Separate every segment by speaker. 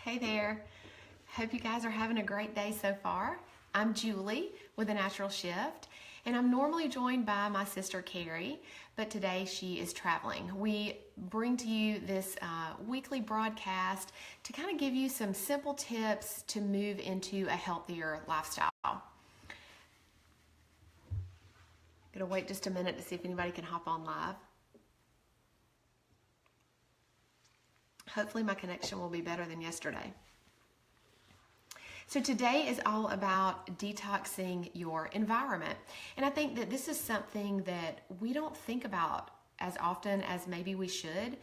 Speaker 1: Hey there. Hope you guys are having a great day so far. I'm Julie with A Natural Shift, and I'm normally joined by my sister Carrie, but today she is traveling. We bring to you this weekly broadcast to kind of give you some simple tips to move into a healthier lifestyle. Gonna wait just a minute to see if anybody can hop on live. Hopefully my connection will be better than yesterday. So today is all about detoxing your environment. And I think that this is something that we don't think about as often as maybe we should.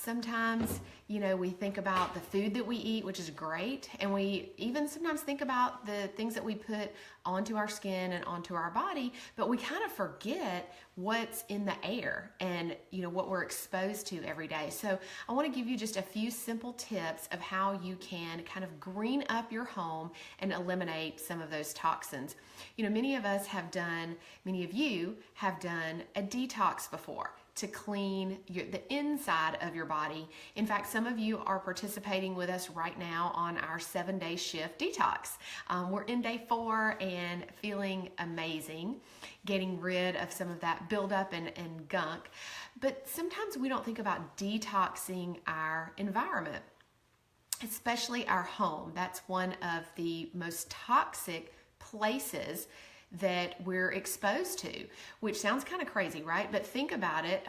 Speaker 1: Sometimes, we think about the food that we eat, which is great. And we even sometimes think about the things that we put onto our skin and onto our body, but we kind of forget what's in the air and, what we're exposed to every day. So I want to give you just a few simple tips of how you can kind of green up your home and eliminate some of those toxins. Many of you have done a detox before to clean the inside of your body. In fact, some of you are participating with us right now on our 7-day shift detox. We're in day 4 and feeling amazing, getting rid of some of that buildup and gunk. But sometimes we don't think about detoxing our environment, especially our home. That's one of the most toxic places that we're exposed to, which sounds kind of crazy, right? But think about it.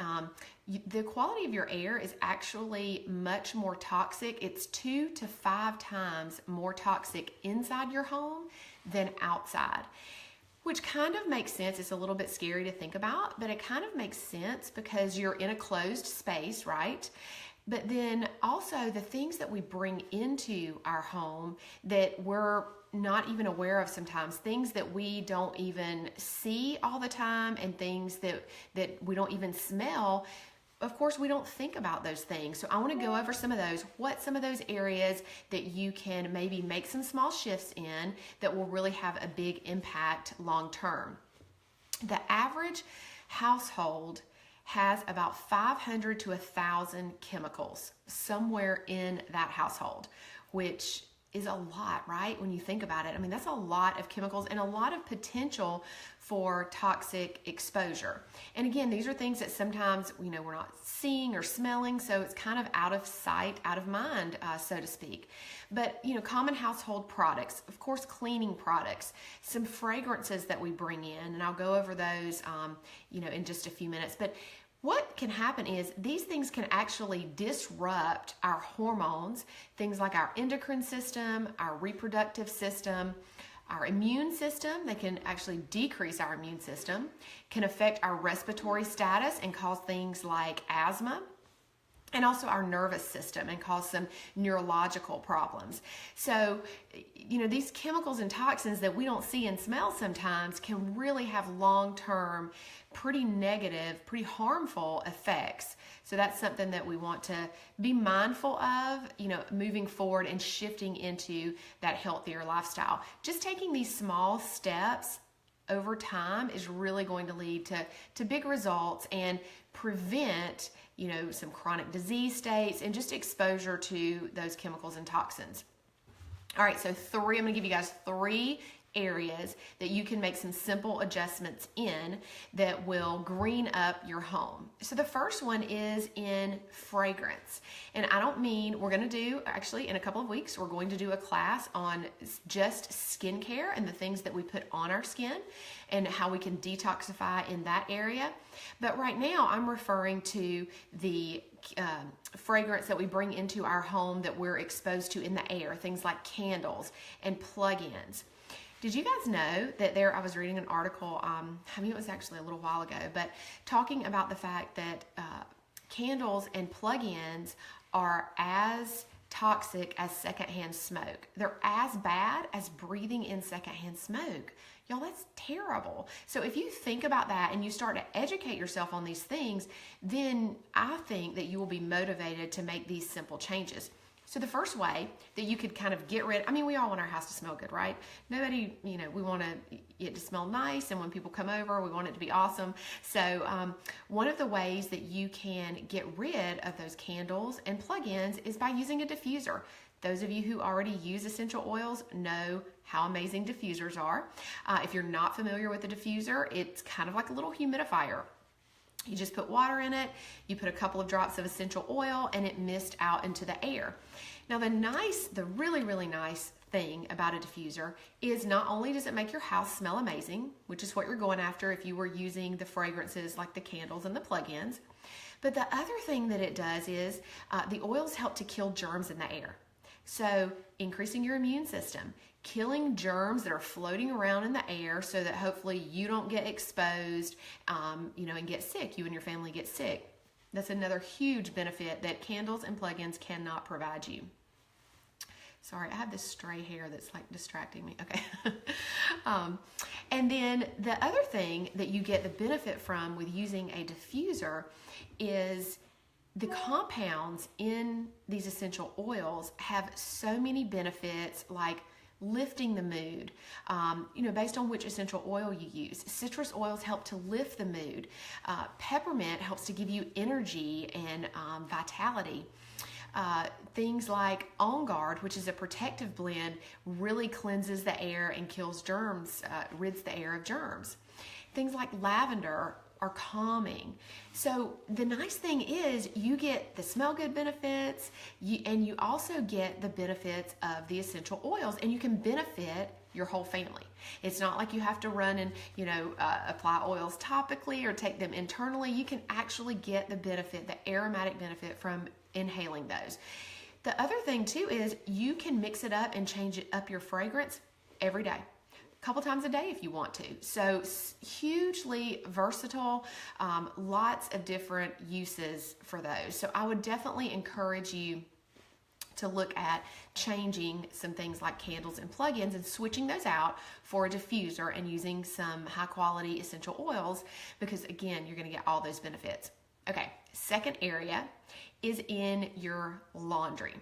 Speaker 1: The quality of your air is actually much more toxic. It's 2 to 5 times more toxic inside your home than outside, which kind of makes sense. It's a little bit scary to think about, but it kind of makes sense because you're in a closed space, right? But then also the things that we bring into our home that we're not even aware of sometimes, things that we don't even see all the time and things that we don't even smell. Of course, we don't think about those things. So I want to go over some of those areas that you can maybe make some small shifts in that will really have a big impact long term. The average household has about 500 to 1,000 chemicals somewhere in that household, which is a lot, right? When you think about it, that's a lot of chemicals and a lot of potential for toxic exposure. And again, these are things that sometimes, we're not seeing or smelling, so it's kind of out of sight, out of mind, so to speak. But, common household products, of course, cleaning products, some fragrances that we bring in, and I'll go over those, in just a few minutes. But what can happen is these things can actually disrupt our hormones, things like our endocrine system, our reproductive system, our immune system. They can actually decrease our immune system, can affect our respiratory status and cause things like asthma, and also our nervous system and cause some neurological problems. So, these chemicals and toxins that we don't see and smell sometimes can really have long-term, pretty negative, pretty harmful effects. So that's something that we want to be mindful of, moving forward and shifting into that healthier lifestyle. Just taking these small steps over time is really going to lead to big results and prevent some chronic disease states and just exposure to those chemicals and toxins. All right, so I'm going to give you guys 3 areas that you can make some simple adjustments in that will green up your home. So the first one is in fragrance. And I don't mean we're going to do, actually in a couple of weeks, we're going to do a class on just skincare and the things that we put on our skin and how we can detoxify in that area. But right now I'm referring to the fragrance that we bring into our home that we're exposed to in the air, things like candles and plug-ins. Did you guys know that I was reading an article, it was actually a little while ago, but talking about the fact that candles and plug-ins are as toxic as secondhand smoke. They're as bad as breathing in secondhand smoke. Y'all, that's terrible. So if you think about that and you start to educate yourself on these things, then I think that you will be motivated to make these simple changes. So the first way that you could kind of get rid, I mean, we all want our house to smell good, right? Nobody, we want it to smell nice, and when people come over, we want it to be awesome. So one of the ways that you can get rid of those candles and plug-ins is by using a diffuser. Those of you who already use essential oils know how amazing diffusers are. If you're not familiar with a diffuser, it's kind of like a little humidifier. You just put water in it, you put a couple of drops of essential oil, and it mists out into the air. Now the really, really nice thing about a diffuser is not only does it make your house smell amazing, which is what you're going after if you were using the fragrances like the candles and the plug-ins, but the other thing that it does is the oils help to kill germs in the air. So increasing your immune system, killing germs that are floating around in the air so that hopefully you don't get exposed, and get sick. You and your family get sick. That's another huge benefit that candles and plug-ins cannot provide you. Sorry, I have this stray hair that's like distracting me. Okay. And then the other thing that you get the benefit from with using a diffuser is the compounds in these essential oils have so many benefits, like lifting the mood, based on which essential oil you use. Citrus oils help to lift the mood. Peppermint helps to give you energy and vitality. Things like On Guard, which is a protective blend, really cleanses the air and kills germs, rids the air of germs. Things like lavender are calming. So the nice thing is you get the smell good benefits, and you also get the benefits of the essential oils, and you can benefit your whole family. It's not like you have to run and apply oils topically or take them internally. You can actually get the benefit, the aromatic benefit from inhaling those. The other thing too is you can mix it up and change up your fragrance every day. Couple times a day if you want to. So hugely versatile, lots of different uses for those. So I would definitely encourage you to look at changing some things like candles and plug-ins and switching those out for a diffuser and using some high quality essential oils, because again, you're going to get all those benefits. Okay, second area is in your laundry.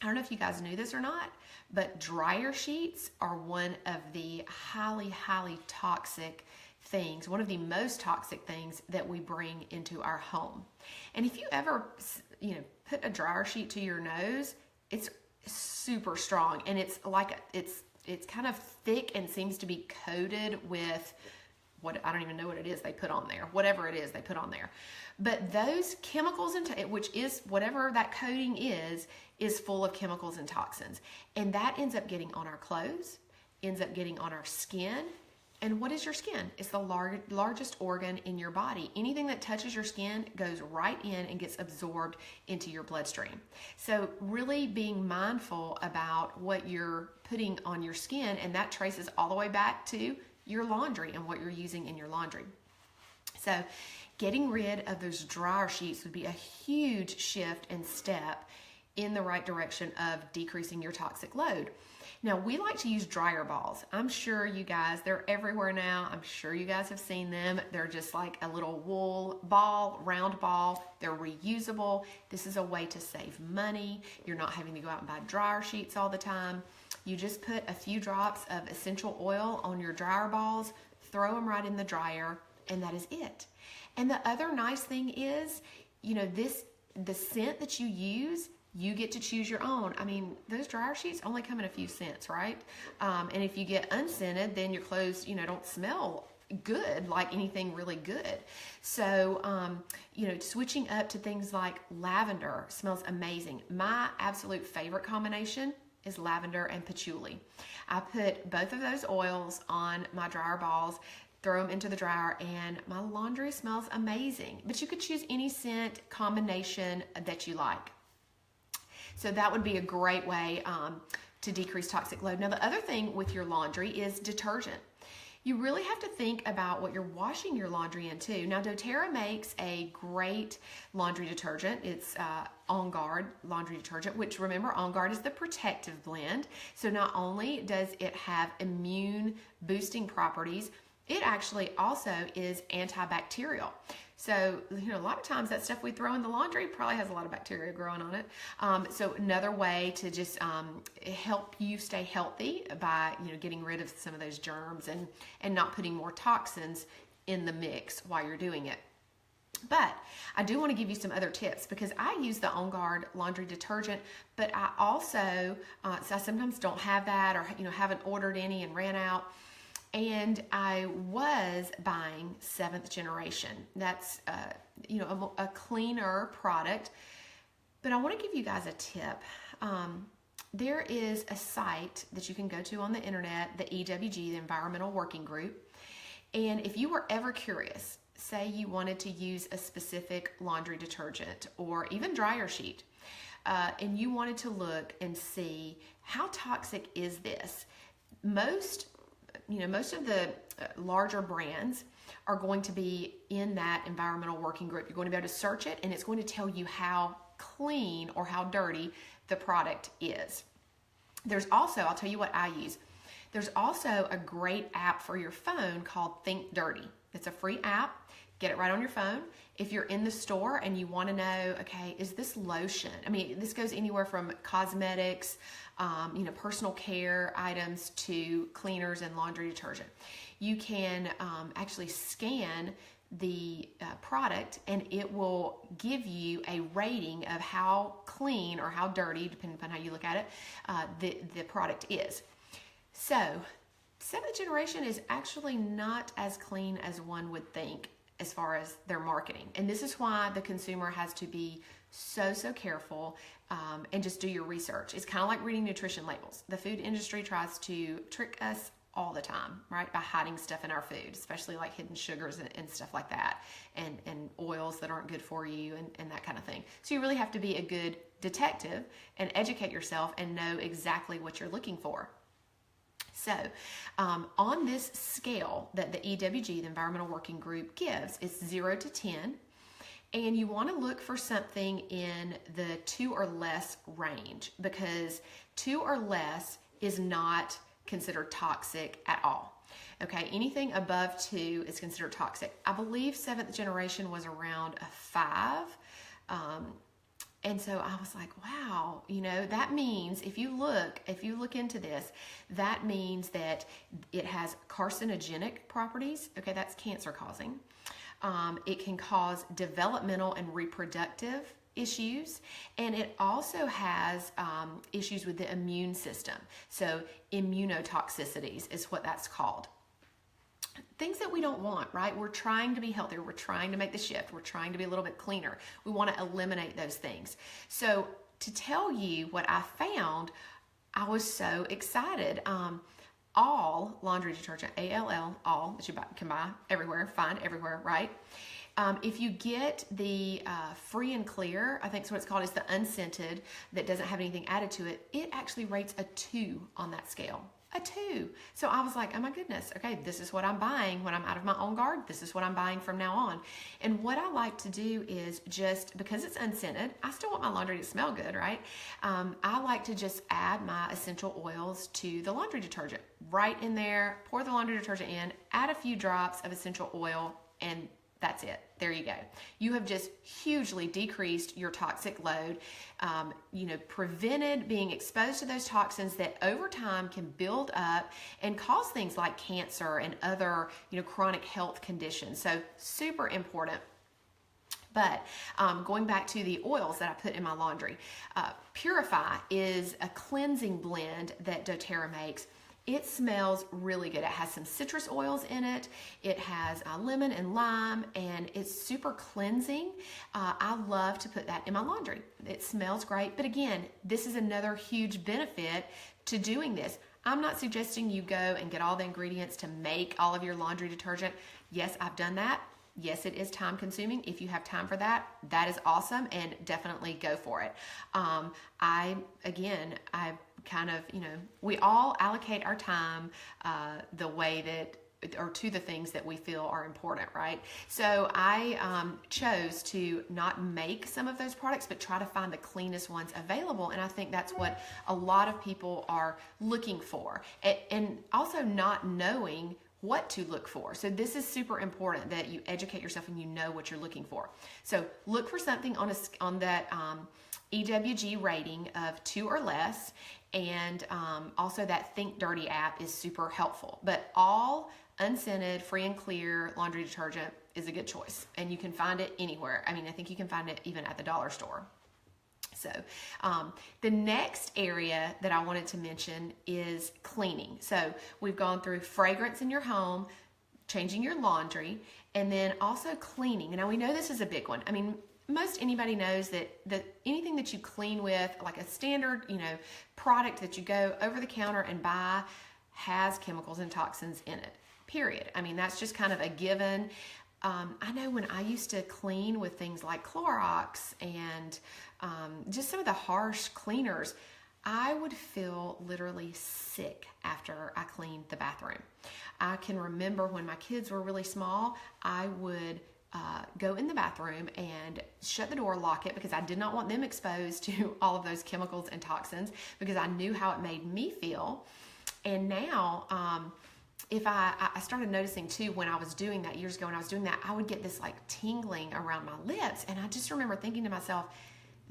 Speaker 1: I don't know if you guys knew this or not, but dryer sheets are one of the highly, highly toxic things, one of the most toxic things that we bring into our home. And if you ever, put a dryer sheet to your nose, it's super strong, and it's like it's kind of thick and seems to be coated with what, I don't even know what it is they put on there, whatever it is they put on there. But those chemicals, which is whatever that coating is full of chemicals and toxins. And that ends up getting on our clothes, ends up getting on our skin. And what is your skin? It's the largest organ in your body. Anything that touches your skin goes right in and gets absorbed into your bloodstream. So really being mindful about what you're putting on your skin, and that traces all the way back to your laundry and what you're using in your laundry. So getting rid of those dryer sheets would be a huge shift and step in the right direction of decreasing your toxic load. Now, we like to use dryer balls. I'm sure you guys, they're everywhere now. I'm sure you guys have seen them. They're just like a little wool ball, round ball. They're reusable. This is a way to save money. You're not having to go out and buy dryer sheets all the time. You just put a few drops of essential oil on your dryer balls, throw them right in the dryer, and that is it. And the other nice thing is, the scent that you use, you get to choose your own. I mean, those dryer sheets only come in a few scents, right? And if you get unscented, then your clothes, don't smell good, like anything really good. So, switching up to things like lavender smells amazing. My absolute favorite combination is lavender and patchouli. I put both of those oils on my dryer balls, throw them into the dryer, and my laundry smells amazing. But you could choose any scent combination that you like. So that would be a great way to decrease toxic load. Now, the other thing with your laundry is detergent. You really have to think about what you're washing your laundry into. Now, doTERRA makes a great laundry detergent. It's On Guard laundry detergent, which, remember, On Guard is the protective blend. So not only does it have immune boosting properties, It actually also is antibacterial. So, a lot of times that stuff we throw in the laundry probably has a lot of bacteria growing on it. So another way to just help you stay healthy by, getting rid of some of those germs and not putting more toxins in the mix while you're doing it. But I do want to give you some other tips because I use the On Guard laundry detergent, but I also, so I sometimes don't have that or, haven't ordered any and ran out. And I was buying 7th generation. That's, a cleaner product. But I want to give you guys a tip. There is a site that you can go to on the internet, the EWG, the Environmental Working Group. And if you were ever curious, say you wanted to use a specific laundry detergent or even dryer sheet, and you wanted to look and see how toxic is this. Most of the larger brands are going to be in that environmental working group. You're going to be able to search it, and it's going to tell you how clean or how dirty the product is. There's also, I'll tell you what I use. There's also a great app for your phone called Think Dirty. It's a free app. Get it right on your phone. If you're in the store and you want to know, okay, is this lotion? I mean, this goes anywhere from cosmetics, personal care items to cleaners and laundry detergent. You can actually scan the product and it will give you a rating of how clean or how dirty, depending upon how you look at it, the product is. So, 7th generation is actually not as clean as one would think as far as their marketing. And this is why the consumer has to be so careful and just do your research. It's kind of like reading nutrition labels. The food industry tries to trick us all the time, right? By hiding stuff in our food, especially like hidden sugars and stuff like that, and oils that aren't good for you and that kind of thing. So you really have to be a good detective and educate yourself and know exactly what you're looking for. So on this scale that the EWG, the Environmental Working Group, gives, it's 0 to 10. And you want to look for something in the 2 or less range, because 2 or less is not considered toxic at all. Okay, anything above 2 is considered toxic. I believe 7th generation was around a 5. And so I was like, wow, that means if you look into this, that means that it has carcinogenic properties. Okay, that's cancer causing. It can cause developmental and reproductive issues, and it also has issues with the immune system. So immunotoxicities is what that's called. Things that we don't want, right? We're trying to be healthier. We're trying to make the shift. We're trying to be a little bit cleaner. We want to eliminate those things. So to tell you what I found, I was so excited. All laundry detergent, ALL, all that you can buy everywhere, find everywhere, right? If you get the free and clear, I think that's what it's called, it's the unscented that doesn't have anything added to it, it actually rates a 2 on that scale. A 2. So I was like, oh my goodness, okay, this is what I'm buying when I'm out of my On Guard. This is what I'm buying from now on. And what I like to do is just, because it's unscented, I still want my laundry to smell good, right? I like to just add my essential oils to the laundry detergent. Right in there, pour the laundry detergent in, add a few drops of essential oil, and that's it. There you go. You have just hugely decreased your toxic load, prevented being exposed to those toxins that over time can build up and cause things like cancer and other, chronic health conditions. So super important. But going back to the oils that I put in my laundry, Purify is a cleansing blend that doTERRA makes. It smells really good. It has some citrus oils in it. It has lemon and lime, and it's super cleansing. I love to put that in my laundry. It smells great. But again, this is another huge benefit to doing this. I'm not suggesting you go and get all the ingredients to make all of your laundry detergent. Yes, I've done that. Yes, it is time consuming. If you have time for that, that is awesome, and definitely go for it. I kind of, we all allocate our time the way that, or to the things that we feel are important, right? So I chose to not make some of those products, but try to find the cleanest ones available. And I think that's what a lot of people are looking for. And also not knowing what to look for. So this is super important that you educate yourself and you know what you're looking for. So look for something on that EWG rating of 2 or less, and also that Think Dirty app is super helpful. But all unscented, free and clear laundry detergent is a good choice, and you can find it anywhere. I mean, I think you can find it even at the dollar store. So the next area that I wanted to mention is cleaning. So we've gone through fragrance in your home, changing your laundry, and then also cleaning. Now we know this is a big one. I mean, most anybody knows that anything that you clean with, like a standard, product that you go over the counter and buy, has chemicals and toxins in it, period. I mean, that's just kind of a given. I know when I used to clean with things like Clorox and just some of the harsh cleaners, I would feel literally sick after I cleaned the bathroom. I can remember when my kids were really small, I would go in the bathroom and shut the door, lock it, because I did not want them exposed to all of those chemicals and toxins, because I knew how it made me feel. And now, if I started noticing too, when I was doing that years ago, when I was doing that, I would get this like tingling around my lips. And I just remember thinking to myself,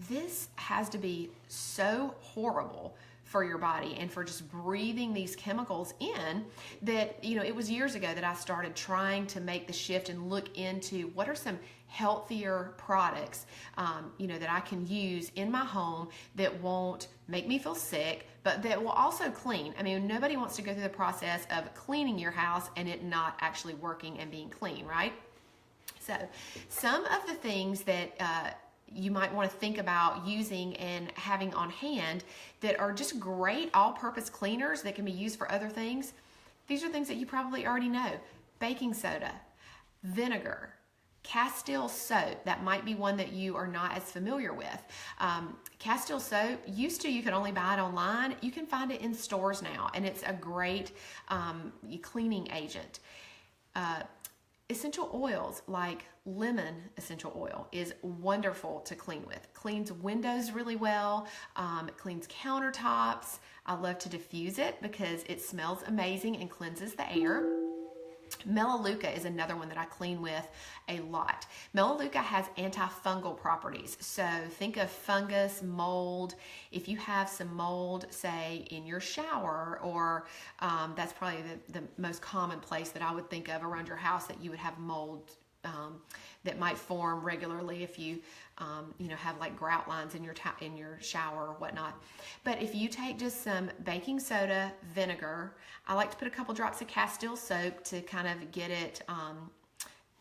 Speaker 1: this has to be so horrible for your body and for just breathing these chemicals in, that, it was years ago that I started trying to make the shift and look into what are some healthier products, that I can use in my home that won't make me feel sick, but that will also clean. I mean, nobody wants to go through the process of cleaning your house and it not actually working and being clean, right? So some of the things that you might want to think about using and having on hand that are just great all-purpose cleaners that can be used for other things. These are things that you probably already know. Baking soda, vinegar, Castile soap. That might be one that you are not as familiar with. Castile soap, you could only buy it online. You can find it in stores now, and it's a great cleaning agent. Essential oils like lemon essential oil is wonderful to clean with. Cleans windows really well. It cleans countertops. I love to diffuse it because it smells amazing and cleanses the air. Melaleuca is another one that I clean with a lot. Melaleuca has antifungal properties. So think of fungus, mold. If you have some mold, say, in your shower, or that's probably the most common place that I would think of around your house that you would have mold that might form regularly if you have like grout lines in your shower or whatnot. But if you take just some baking soda, vinegar, I like to put a couple drops of Castile soap to kind of get it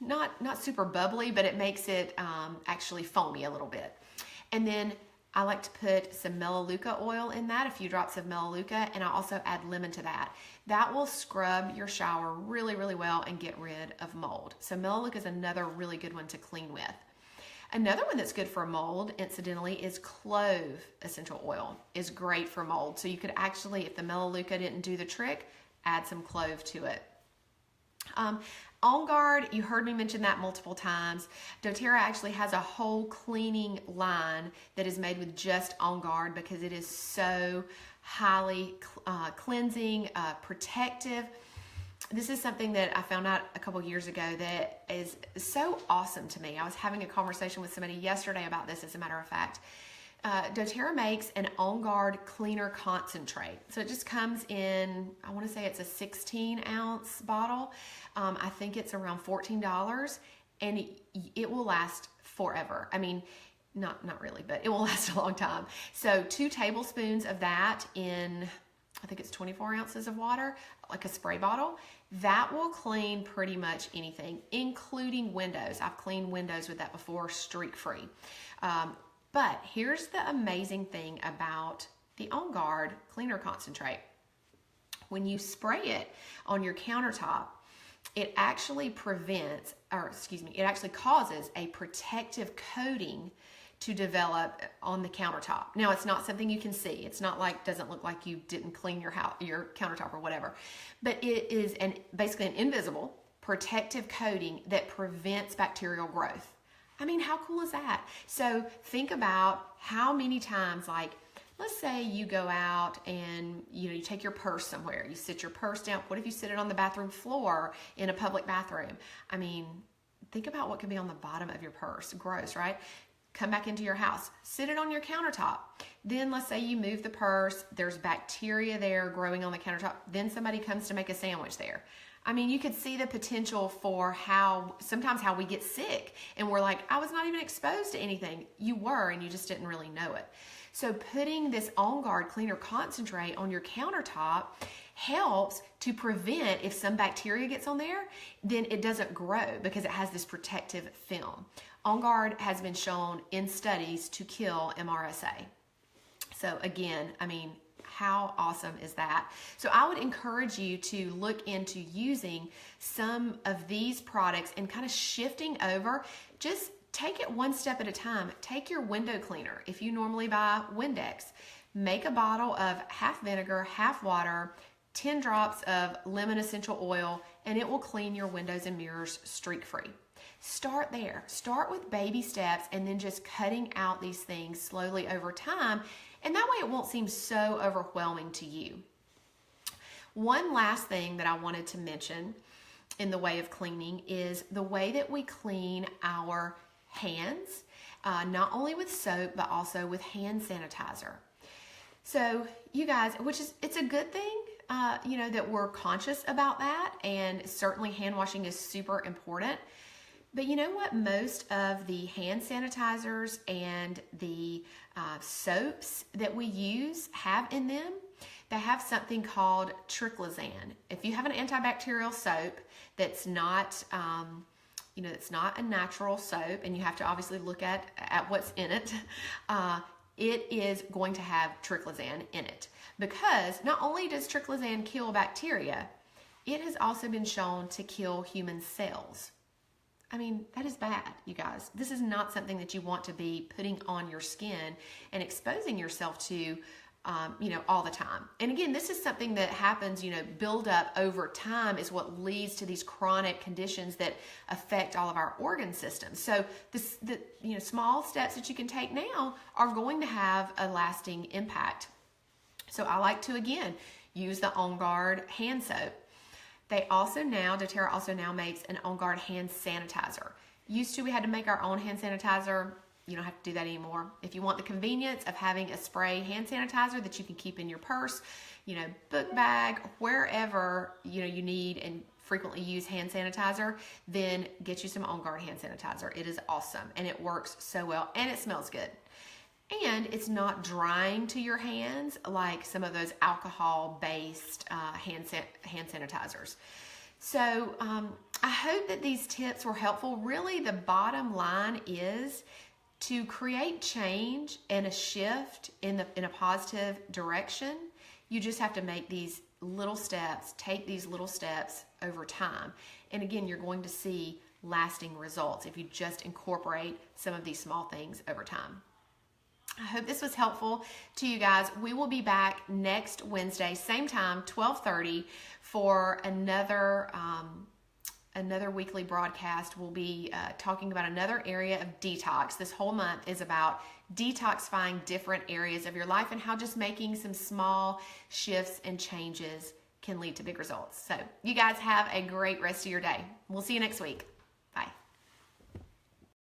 Speaker 1: not super bubbly, but it makes it actually foamy a little bit. And then I like to put some Melaleuca oil in that, a few drops of Melaleuca, and I also add lemon to that. That will scrub your shower really, really well and get rid of mold. So Melaleuca is another really good one to clean with. Another one that's good for mold, incidentally, is clove essential oil. Is great for mold. So you could actually, if the Melaleuca didn't do the trick, add some clove to it. On Guard, you heard me mention that multiple times. doTERRA actually has a whole cleaning line that is made with just On Guard because it is so highly cleansing, protective. This is something that I found out a couple years ago that is so awesome to me. I was having a conversation with somebody yesterday about this, as a matter of fact. doTERRA makes an On Guard cleaner concentrate. So it just comes in, I want to say it's a 16-ounce bottle. I think it's around $14, and it will last forever. I mean, not really, but it will last a long time. So 2 tablespoons of that in, I think it's 24 ounces of water, like a spray bottle. That will clean pretty much anything, including windows. I've cleaned windows with that before, streak-free. But here's the amazing thing about the On Guard cleaner concentrate. When you spray it on your countertop, it actually it actually causes a protective coating to develop on the countertop. Now, it's not something you can see. It's not like, doesn't look like you didn't clean your countertop or whatever. But it is basically an invisible protective coating that prevents bacterial growth. I mean, how cool is that? So think about how many times, like, let's say you go out and you take your purse somewhere. You sit your purse down. What if you sit it on the bathroom floor in a public bathroom? I mean, think about what could be on the bottom of your purse. Gross, right? Come back into your house. Sit it on your countertop. Then let's say you move the purse. There's bacteria there growing on the countertop. Then somebody comes to make a sandwich there. I mean, you could see the potential for sometimes how we get sick. And we're like, I was not even exposed to anything. You were, and you just didn't really know it. So putting this On Guard Cleaner Concentrate on your countertop helps to prevent, if some bacteria gets on there, then it doesn't grow because it has this protective film. On Guard has been shown in studies to kill MRSA. So again, I mean, how awesome is that? So I would encourage you to look into using some of these products and kind of shifting over. Just take it one step at a time. Take your window cleaner. If you normally buy Windex, make a bottle of half vinegar, half water, 10 drops of lemon essential oil, and it will clean your windows and mirrors streak-free. Start there. Start with baby steps and then just cutting out these things slowly over time. And that way it won't seem so overwhelming to you. One last thing that I wanted to mention in the way of cleaning is the way that we clean our hands, not only with soap, but also with hand sanitizer. So you guys, it's a good thing, that we're conscious about that, and certainly hand washing is super important. But you know what most of the hand sanitizers and the soaps that we use have in them? They have something called triclosan. If you have an antibacterial soap that's not, it's not a natural soap, and you have to obviously look at what's in it, it is going to have triclosan in it. Because not only does triclosan kill bacteria, it has also been shown to kill human cells. I mean, that is bad, you guys. This is not something that you want to be putting on your skin and exposing yourself to, all the time. And again, this is something that happens, build up over time is what leads to these chronic conditions that affect all of our organ systems. So the small steps that you can take now are going to have a lasting impact. So I like to, again, use the On Guard hand soap. doTERRA also now makes an On Guard hand sanitizer. Used to, we had to make our own hand sanitizer. You don't have to do that anymore. If you want the convenience of having a spray hand sanitizer that you can keep in your purse, book bag, wherever, you need and frequently use hand sanitizer, then get you some On Guard hand sanitizer. It is awesome, and it works so well, and it smells good. And it's not drying to your hands like some of those alcohol-based hand sanitizers. So I hope that these tips were helpful. Really, the bottom line is to create change and a shift in a positive direction. You just have to make these little steps, take these little steps over time. And again, you're going to see lasting results if you just incorporate some of these small things over time. I hope this was helpful to you guys. We will be back next Wednesday, same time, 12:30, for another weekly broadcast. We'll be talking about another area of detox. This whole month is about detoxifying different areas of your life and how just making some small shifts and changes can lead to big results. So you guys have a great rest of your day. We'll see you next week.